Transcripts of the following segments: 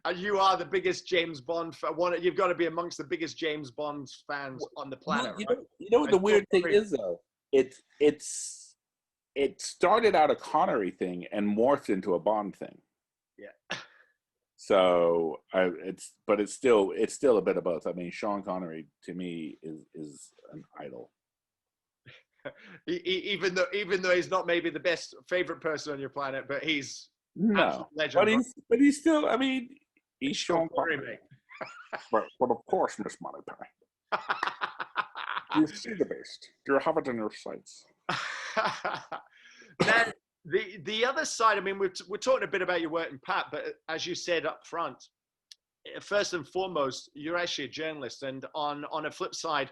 And you are the biggest James Bond fan. You've got to be amongst the biggest James Bond fans on the planet, right? You know what the weird thing is, though? It started out a Connery thing and morphed into a Bond thing. Yeah. So it's still a bit of both. I mean, Sean Connery to me is an idol. Even though he's not maybe the best favorite person on your planet, but he's no legend. But he's still. I mean, he's Sean Connery. but of course, Miss Moneypenny, you see the best. You have it in your sights. Then the other side. I mean, we're talking a bit about your work in Pat, but as you said up front, first and foremost, you're actually a journalist, and on a flip side,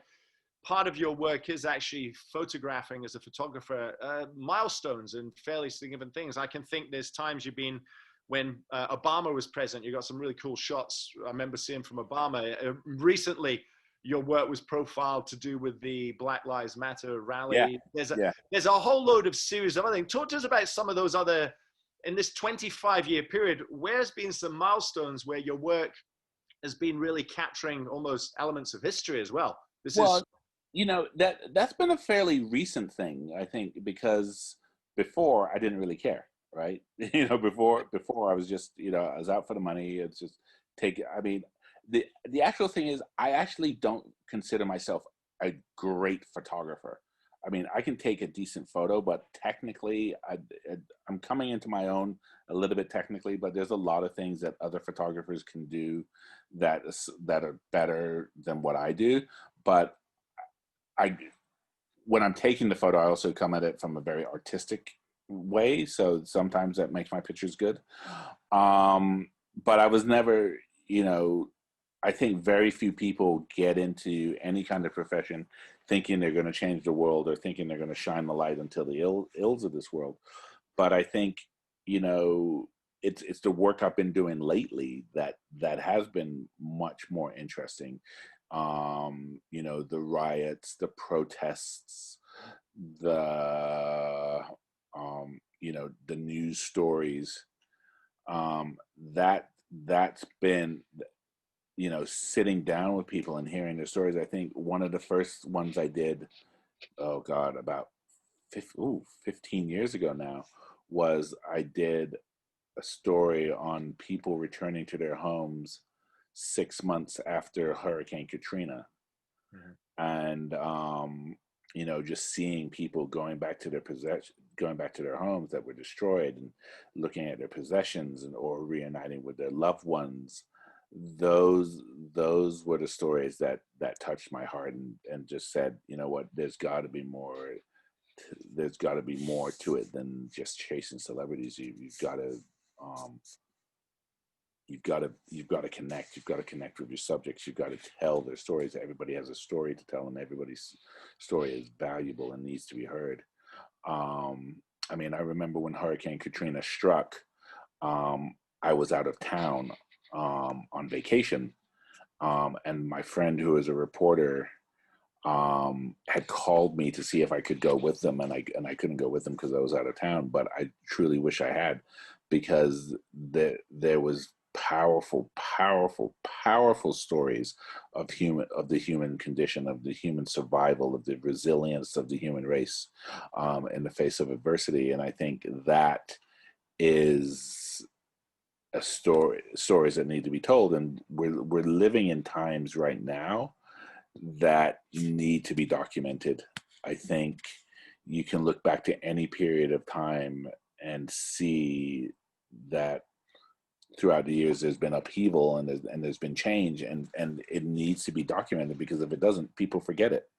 part of your work is actually photographing as a photographer milestones and fairly significant things. I can think there's times you've been, when Obama was president, you got some really cool shots I remember seeing from Obama. Recently, your work was profiled to do with the Black Lives Matter rally. Yeah. There's a whole load of series of other things. Talk to us about some of those other, in this 25-year period, where's been some milestones where your work has been really capturing almost elements of history as well? You know, that's been a fairly recent thing, I think, because before I didn't really care, right? You know, before I was just, you know, I was out for the money. It's just I mean, the actual thing is, I actually don't consider myself a great photographer. I mean, I can take a decent photo, but technically, I'm coming into my own a little bit technically, but there's a lot of things that other photographers can do that are better than what I do. But when I'm taking the photo, I also come at it from a very artistic way. So sometimes that makes my pictures good. But I was never, you know, I think very few people get into any kind of profession thinking they're going to change the world or thinking they're going to shine the light until the ills of this world. But I think, you know, it's the work I've been doing lately that has been much more interesting. You know, the riots, the protests, the you know, the news stories. That's been, you know, sitting down with people and hearing their stories. I think one of the first ones I did, oh God, about 15 years ago now, was I did a story on people returning to their homes 6 months after Hurricane Katrina. Mm-hmm. And, you know, just seeing people going back to their homes that were destroyed and looking at their possessions or reuniting with their loved ones. Those were the stories that touched my heart and just said, you know what, there's got to be more to it than just chasing celebrities. You've got to connect. You've got to connect with your subjects. You've got to tell their stories. Everybody has a story to tell, and everybody's story is valuable and needs to be heard. I mean, I remember when Hurricane Katrina struck, I was out of town on vacation, and my friend, who is a reporter, had called me to see if I could go with them, and I couldn't go with them because I was out of town. But I truly wish I had, because there was powerful stories of the human condition, of the human survival, of the resilience of the human race in the face of adversity. And I think that is stories that need to be told. And we're living in times right now that need to be documented. I think you can look back to any period of time and see that throughout the years there's been upheaval and there's been change, and it needs to be documented, because if it doesn't, people forget it.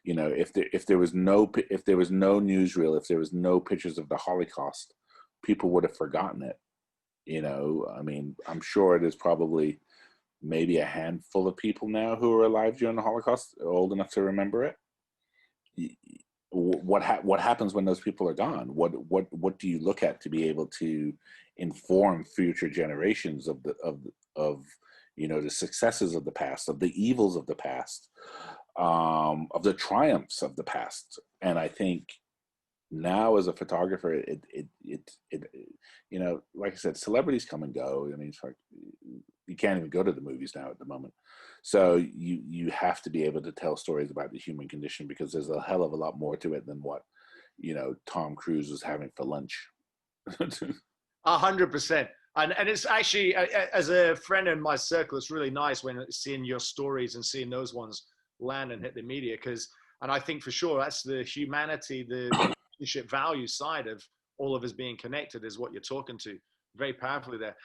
You know, if there was no newsreel, if there was no pictures of the Holocaust, people would have forgotten it. You know, I mean, I'm sure there's probably maybe a handful of people now who are alive during the Holocaust, old enough to remember it. What happens when those people are gone? What do you look at to be able to inform future generations of you know, the successes of the past, of the evils of the past, of the triumphs of the past? And I think now, as a photographer, it you know, like I said, celebrities come and go. I mean, it's like can't even go to the movies now at the moment. So you have to be able to tell stories about the human condition, because there's a hell of a lot more to it than what, you know, Tom Cruise was having for lunch. 100%. And it's actually, as a friend in my circle, it's really nice when seeing your stories and seeing those ones land and hit the media, and I think for sure that's the humanity, the relationship value side of all of us being connected is what you're talking to very powerfully there.